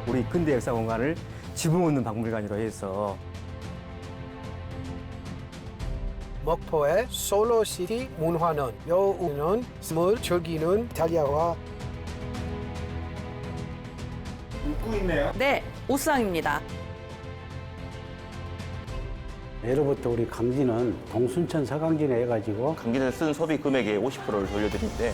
우리 근대 역사 공간을 지붕 없는 박물관으로 해서 목포의 솔로시티 문화는 여우는 숨을 즐기는 이탈리아와 웃고 있네요. 네, 오수항입니다. 예로부터 우리 강진은 동순천 서강진에 해가지고 강진을 쓴 소비 금액의 50%를 돌려드리는데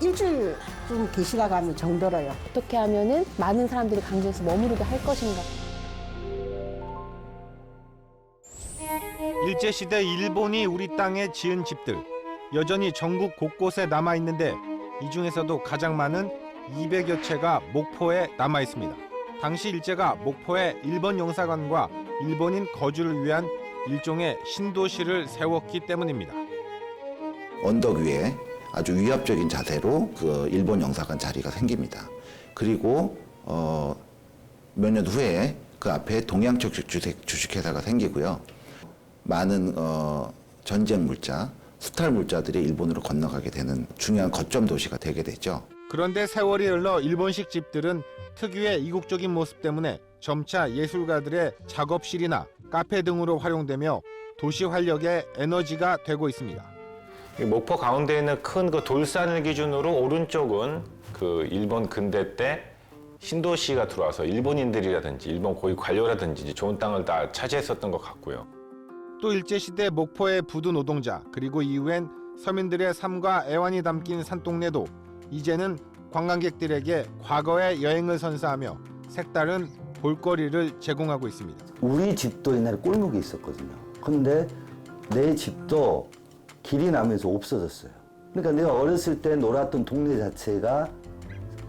일주일 좀 계시다 가면 정들어요. 어떻게 하면은 많은 사람들이 강진에서 머무르게 할 것인가. 일제시대 일본이 우리 땅에 지은 집들 여전히 전국 곳곳에 남아 있는데 이 중에서도 가장 많은 200여 채가 목포에 남아 있습니다. 당시 일제가 목포에 일본 영사관과 일본인 거주를 위한 일종의 신도시를 세웠기 때문입니다. 언덕 위에 아주 위압적인 자세로 그 일본 영사관 자리가 생깁니다. 그리고 몇 년 후에 그 앞에 동양척식 주식회사가 생기고요. 많은 전쟁 물자, 수탈 물자들이 일본으로 건너가게 되는 중요한 거점 도시가 되게 되죠. 그런데 세월이 흘러 일본식 집들은 특유의 이국적인 모습 때문에 점차 예술가들의 작업실이나 카페 등으로 활용되며 도시 활력의 에너지가 되고 있습니다. 목포 가운데 있는 큰 그 돌산을 기준으로 오른쪽은 그 일본 근대 때 신도시가 들어와서 일본인들이라든지 일본 고위 관료라든지 좋은 땅을 다 차지했었던 것 같고요. 또 일제시대 목포의 부두 노동자 그리고 이후엔 서민들의 삶과 애환이 담긴 산동네도 이제는 관광객들에게 과거의 여행을 선사하며 색다른 볼거리를 제공하고 있습니다. 우리 집도 옛날에 꼴목이 있었거든요. 근데 내 집도 길이 나면서 없어졌어요. 그러니까 내가 어렸을 때 놀았던 동네 자체가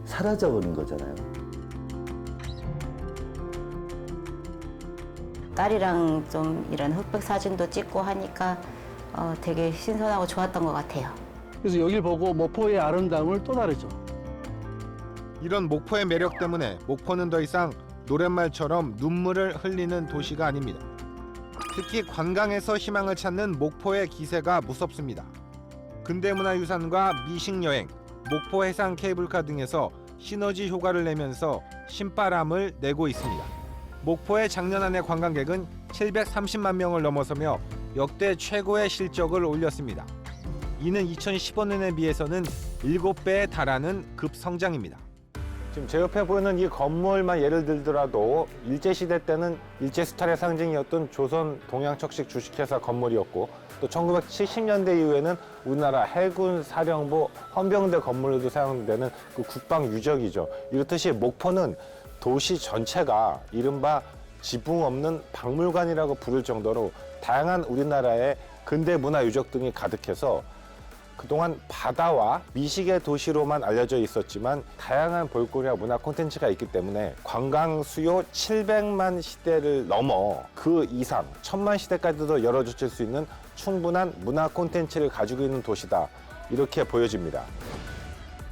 사라져버린 거잖아요. 딸이랑 좀 이런 흑백 사진도 찍고 하니까 되게 신선하고 좋았던 것 같아요. 그래서 여길 보고 목포의 아름다움을 또 다르죠. 이런 목포의 매력 때문에 목포는 더 이상 노랫말처럼 눈물을 흘리는 도시가 아닙니다. 특히 관광에서 희망을 찾는 목포의 기세가 무섭습니다. 근대문화유산과 미식여행, 목포 해상 케이블카 등에서 시너지 효과를 내면서 신바람을 내고 있습니다. 목포의 작년 한 해 관광객은 730만 명을 넘어서며 역대 최고의 실적을 올렸습니다. 이는 2015년에 비해서는 7배에 달하는 급성장입니다. 지금 제 옆에 보이는 이 건물만 예를 들더라도 일제시대 때는 일제 수탈의 상징이었던 조선 동양척식 주식회사 건물이었고 또 1970년대 이후에는 우리나라 해군 사령부 헌병대 건물로도 사용되는 그 국방 유적이죠. 이렇듯이 목포는 도시 전체가 이른바 지붕 없는 박물관이라고 부를 정도로 다양한 우리나라의 근대 문화 유적 등이 가득해서 그동안 바다와 미식의 도시로만 알려져 있었지만 다양한 볼거리와 문화 콘텐츠가 있기 때문에 관광 수요 700만 시대를 넘어 그 이상 1000만 시대까지도 열어젖힐 수 있는 충분한 문화 콘텐츠를 가지고 있는 도시다. 이렇게 보여집니다.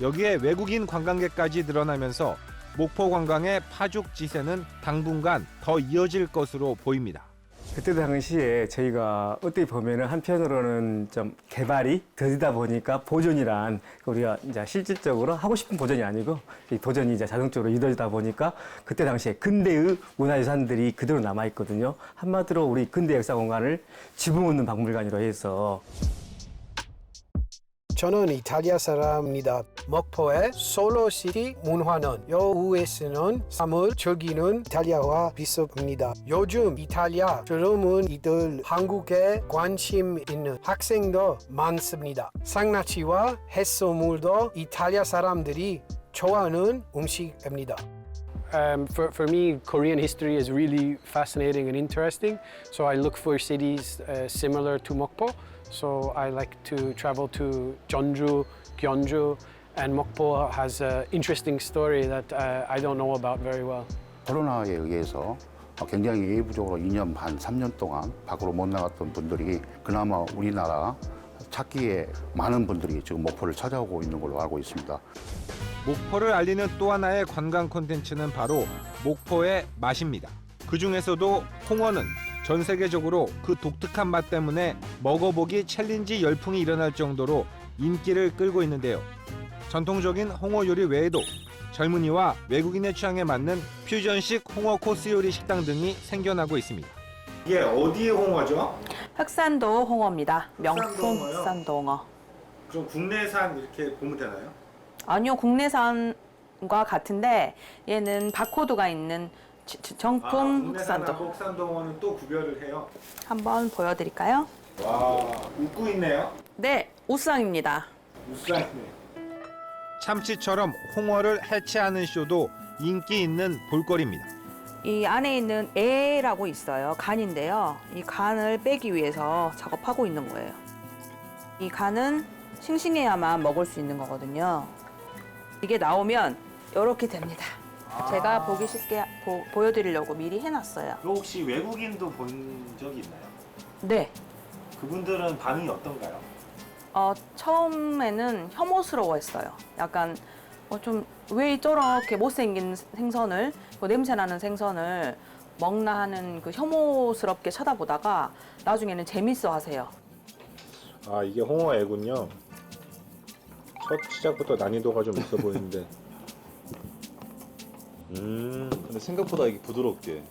여기에 외국인 관광객까지 늘어나면서 목포 관광의 파죽지세는 당분간 더 이어질 것으로 보입니다. 그때 당시에 저희가 어떻게 보면은 한편으로는 좀 개발이 더디다 보니까 보존이란 우리가 이제 실질적으로 하고 싶은 보존이 아니고 이 보존이 이제 자동적으로 이루어지다 보니까 그때 당시에 근대의 문화유산들이 그대로 남아 있거든요. 한마디로 우리 근대 역사 공간을 지붕 없는 박물관으로 해서. 저는 이탈리아 사람입니다. 목포의 솔로시티 문화는 여우에서는 삶을 즐기는 이탈리아와 비슷합니다. 요즘 이탈리아 젊은 이들 한국에 관심 있는 학생도 많습니다. 상나치와 해소물도 이탈리아 사람들이 좋아하는 음식입니다. For me, Korean history is really fascinating and interesting. So I look for cities similar to Mokpo. So I like to travel to Jeonju, Gyeongju, and Mokpo has an interesting story that I don't know about very well. 코로나에 의해서 굉장히 예부적으로 2년 반, 3년 동안 밖으로 못 나갔던 분들이 그나마 우리나라 찾기에 많은 분들이 지금 목포를 찾아오고 있는 걸로 알고 있습니다. 목포를 알리는 또 하나의 관광 콘텐츠는 바로 목포의 맛입니다. 그중에서도 홍어는 전 세계적으로 그 독특한 맛 때문에 먹어보기 챌린지 열풍이 일어날 정도로 인기를 끌고 있는데요. 전통적인 홍어 요리 외에도 젊은이와 외국인의 취향에 맞는 퓨전식 홍어 코스 요리 식당 등이 생겨나고 있습니다. 이게 어디의 홍어죠? 흑산도 홍어입니다. 명품 흑산도 홍어요? 흑산도 홍어. 좀 국내산 이렇게 보면 되나요? 아니요, 국내산과 같은데 얘는 바코드가 있는 정품 흑산도. 흑산도 홍어는 또 구별을 해요. 한번 보여드릴까요? 와, 웃고 있네요. 네, 우상입니다. 우상이네. 참치처럼 홍어를 해체하는 쇼도 인기 있는 볼거리입니다. 이 안에 있는 애라고 있어요. 간인데요. 이 간을 빼기 위해서 작업하고 있는 거예요. 이 간은 싱싱해야만 먹을 수 있는 거거든요. 이게 나오면 이렇게 됩니다. 제가 보기 쉽게 보여드리려고 미리 해놨어요. 혹시 외국인도 본 적이 있나요? 네. 그분들은 반응이 어떤가요? 처음에는 혐오스러워했어요. 약간 좀 왜 저렇게 못생긴 생선을, 냄새나는 생선을 먹나 하는 그 혐오스럽게 쳐다보다가 나중에는 재밌어하세요. 아, 이게 홍어애군요. 첫 시작부터 난이도가 좀 있어 보이는데. 근데 생각보다 이게 부드럽게.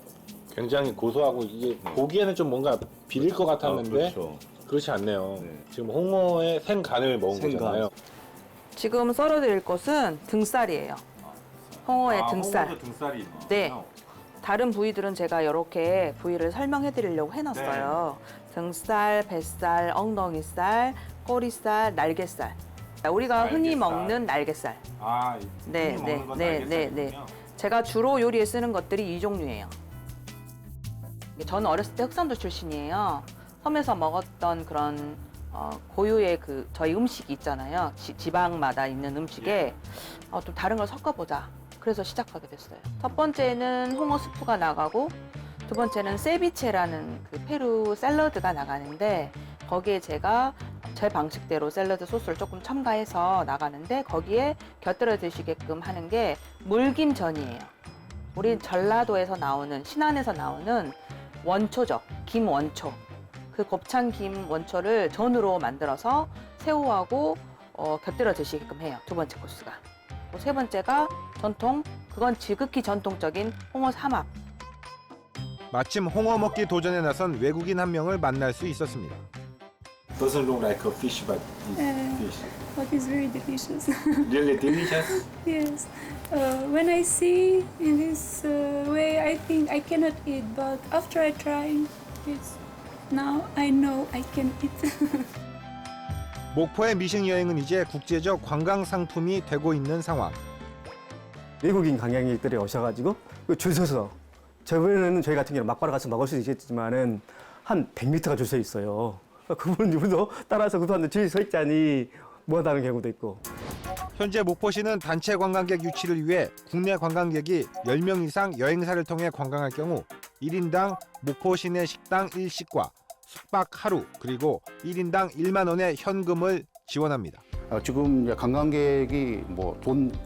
굉장히 고소하고 이게 보기에는 좀 뭔가 비릴 것 같았는데 그렇죠. 그렇지 않네요. 네. 지금 홍어의 생간을 먹은 생간. 거잖아요. 지금 썰어드릴 것은 등살이에요. 홍어의 등살. 홍어도 등살이 네. 다른 부위들은 제가 이렇게 부위를 설명해 드리려고 해놨어요. 등살, 뱃살, 엉덩이살, 꼬리살, 날개살. 우리가 흔히 날개살. 먹는 날개살. 아, 네, 흔히 네, 먹는 건 네, 날개살이군요. 네, 네. 제가 주로 요리에 쓰는 것들이 이 종류예요. 저는 어렸을 때 흑산도 출신이에요. 섬에서 먹었던 그런 고유의 저희 음식이 있잖아요. 지방마다 있는 음식에 좀 다른 걸 섞어보자. 그래서 시작하게 됐어요. 첫 번째는 홍어 스프가 나가고 두 번째는 세비체라는 그 페루 샐러드가 나가는데 거기에 제가 제 방식대로 샐러드 소스를 조금 첨가해서 나가는데 거기에 곁들여 드시게끔 하는 게 물김전이에요. 우리 전라도에서 나오는 신안에서 나오는 원초죠. 김 원초. 그 곱창 김 원초를 전으로 만들어서 새우하고 곁들여 드시게끔 해요. 두 번째 코스가. 세 번째가 그건 지극히 전통적인 홍어 삼합. 마침 홍어 먹기 도전에 나선 외국인 한 명을 만날 수 있었습니다. Doesn't look like a fish, but it's fish. But it's very delicious. Really delicious. Yes. When I see in this way, I think I cannot eat. But after I try, now I know I can eat. 목포의 미식 여행은 이제 국제적 관광 상품이 되고 있는 상황. 외국인 관광객들이 오셔가지고 줄 서서 저번에는 저희 같은 경우는 막바로 가서 먹을 수 있겠지만은 한 100m가 줄 서 있어요. 그분 우리도 따라서 그분한테 줄 서 있자니 뭐하다는 경우도 있고. 현재 목포시는 단체 관광객 유치를 위해 국내 관광객이 10명 이상 여행사를 통해 관광할 경우 1인당 목포 시내 식당 1식과 숙박 하루 그리고 1인당 1만 원의 현금을 지원합니다. 지금 이제 관광객이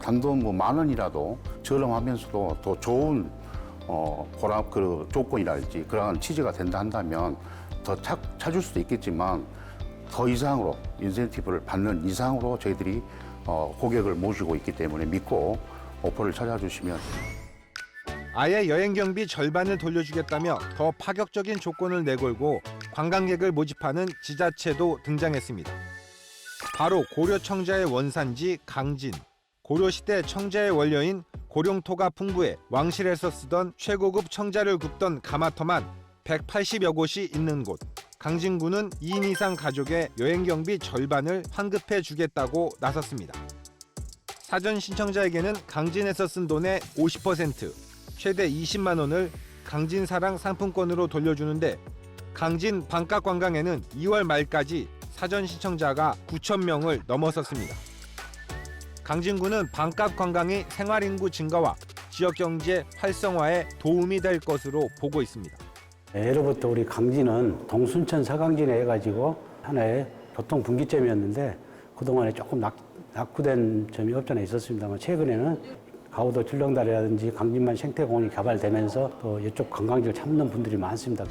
단돈 10,000원이라도 저렴하면서도 더 좋은 조건이랄지 그러한 취지가 된다 한다면 더 찾을 수도 있겠지만 더 이상으로 인센티브를 받는 이상으로 저희들이 고객을 모시고 있기 때문에 믿고 목포를 찾아주시면 아예 여행 경비 절반을 돌려주겠다며 더 파격적인 조건을 내걸고 관광객을 모집하는 지자체도 등장했습니다. 바로 고려 청자의 원산지 강진. 고려시대 청자의 원료인 고룡토가 풍부해 왕실에서 쓰던 최고급 청자를 굽던 가마터만 180여 곳이 있는 곳. 강진군은 2인 이상 가족의 여행 경비 절반을 환급해 주겠다고 나섰습니다. 사전 신청자에게는 강진에서 쓴 돈의 50%, 최대 20만 원을 강진사랑 상품권으로 돌려주는데 강진 반값 관광에는 2월 말까지 사전 신청자가 9,000명을 넘어섰습니다. 강진군은 반값 관광이 생활인구 증가와 지역경제 활성화에 도움이 될 것으로 보고 있습니다. 예로부터 우리 강진은 동순천 서강진에 해가지고 하나의 교통 분기점이었는데 그동안에 조금 낙후된 점이 없잖아 있었습니다만 최근에는 가우도 출렁다리라든지 강진만 생태공원이 개발되면서 또 이쪽 관광지를 찾는 분들이 많습니다.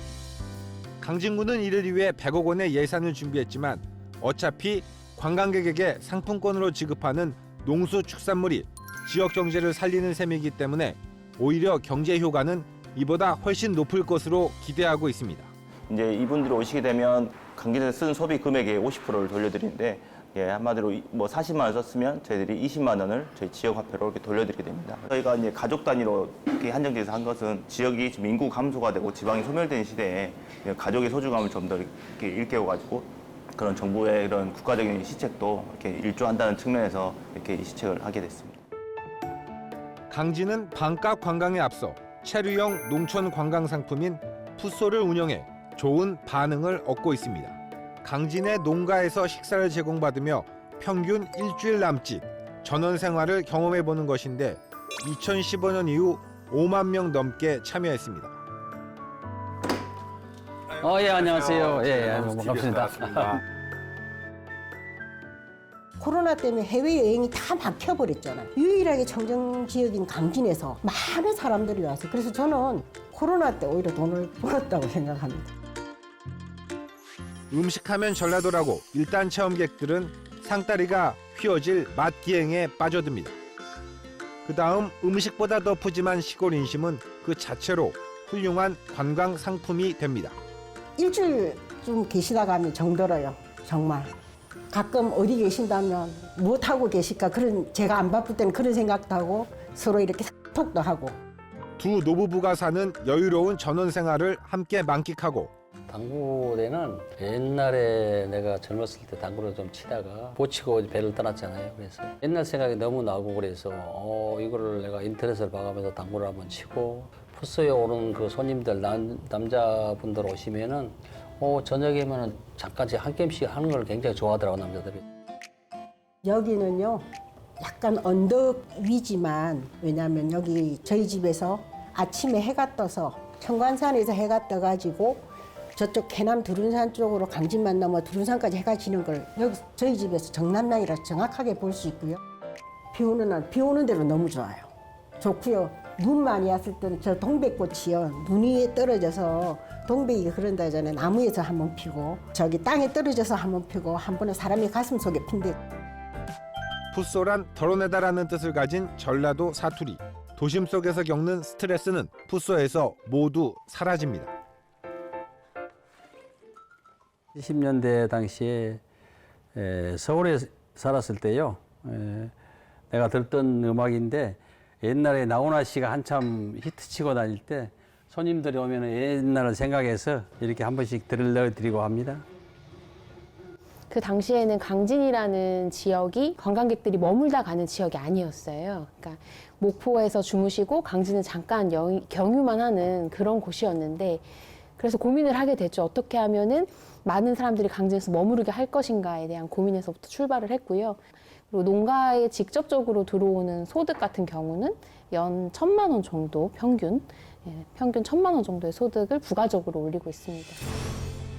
강진군은 이를 위해 100억 원의 예산을 준비했지만 어차피 관광객에게 상품권으로 지급하는 농수축산물이 지역 경제를 살리는 셈이기 때문에 오히려 경제 효과는 이보다 훨씬 높을 것으로 기대하고 있습니다. 이제 이분들이 오시게 되면 강진에서 쓴 소비 금액의 50%를 돌려드리는데 한마디로 뭐 40만 원 썼으면 저희들이 20만 원을 저희 지역 화폐로 이렇게 돌려드리게 됩니다. 저희가 이제 가족 단위로 이렇게 한정돼서 한 것은 지역이 지금 인구 감소가 되고 지방이 소멸되는 시대에 가족의 소중함을 좀 더 이렇게 일깨워가지고 그런 정부의 이런 국가적인 시책도 이렇게 일조한다는 측면에서 이렇게 이 시책을 하게 됐습니다. 강진은 반값 관광에 앞서 체류형 농촌 관광 상품인 풋소를 운영해 좋은 반응을 얻고 있습니다. 강진의 농가에서 식사를 제공받으며 평균 일주일 남짓 전원 생활을 경험해보는 것인데 2015년 이후 5만 명 넘게 참여했습니다. 예, 안녕하세요. 반갑습니다. 코로나 때문에 해외여행이 다 막혀버렸잖아요. 유일하게 청정지역인 강진에서 많은 사람들이 와서 그래서 저는 코로나 때 오히려 돈을 벌었다고 생각합니다. 음식하면 전라도라고 일단 체험객들은 상다리가 휘어질 맛기행에 빠져듭니다. 그 다음 음식보다 더 푸짐한 시골 인심은 그 자체로 훌륭한 관광 상품이 됩니다. 일주일 좀 계시다 가면 정들어요. 정말. 가끔 어디 계신다면 무엇하고 계실까 그런 제가 안 바쁠 때는 그런 생각도 하고 서로 이렇게 톡도 하고. 두 노부부가 사는 여유로운 전원 생활을 함께 만끽하고 당구대는 옛날에 내가 젊었을 때 당구를 좀 치다가 보치고 배를 떠났잖아요. 그래서 옛날 생각이 너무 나고 그래서 이거를 내가 인터넷을 봐가면서 당구를 한번 치고 풋소에 오는 그 손님들 남자분들 오시면은 저녁이면은 잠깐 한 게임씩 하는 걸 굉장히 좋아하더라고 남자들이. 여기는요 약간 언덕 위지만 왜냐하면 여기 저희 집에서 아침에 해가 떠서 청관산에서 해가 떠가지고 저쪽 해남 두룬산 쪽으로 강진만 넘어 두룬산까지 해가 지는 걸 여기 저희 집에서 정남향이라서 정확하게 볼 수 있고요. 비 오는 날 비 오는 대로 너무 좋아요. 좋고요. 눈 많이 왔을 때는 저 동백꽃이요. 눈 위에 떨어져서 동백이 그런다잖아요. 나무에서 한번 피고 저기 땅에 떨어져서 한번 피고 한 번은 사람의 가슴 속에 핀대. 풋소란 덜어내다라는 뜻을 가진 전라도 사투리. 도심 속에서 겪는 스트레스는 풋소에서 모두 사라집니다. 70년대 당시에 서울에 살았을 때요. 내가 듣던 음악인데 옛날에 나훈아 씨가 한참 히트치고 다닐 때 손님들이 오면 옛날을 생각해서 이렇게 한 번씩 들려드리고 합니다. 그 당시에는 강진이라는 지역이 관광객들이 머물다 가는 지역이 아니었어요. 그러니까 목포에서 주무시고 강진은 잠깐 경유만 하는 그런 곳이었는데 그래서 고민을 하게 됐죠. 어떻게 하면은 많은 사람들이 강진에서 머무르게 할 것인가에 대한 고민에서부터 출발을 했고요. 그리고 농가에 직접적으로 들어오는 소득 같은 경우는 연 1,000만 원 정도 평균 1,000만 원 정도의 소득을 부가적으로 올리고 있습니다.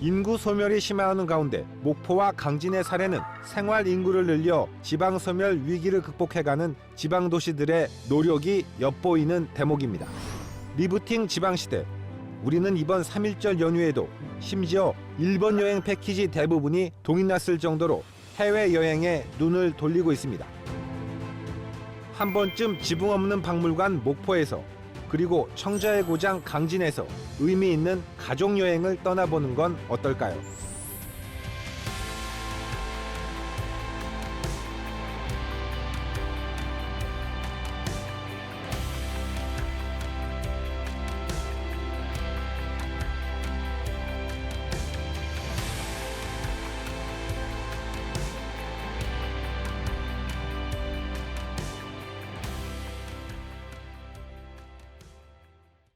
인구 소멸이 심화하는 가운데 목포와 강진의 사례는 생활 인구를 늘려 지방 소멸 위기를 극복해가는 지방 도시들의 노력이 엿보이는 대목입니다. 리부팅 지방시대. 우리는 이번 3.1절 연휴에도 심지어 일본 여행 패키지 대부분이 동이 났을 정도로 해외여행에 눈을 돌리고 있습니다. 한 번쯤 지붕 없는 박물관 목포에서 그리고 청자의 고장 강진에서 의미 있는 가족여행을 떠나보는 건 어떨까요?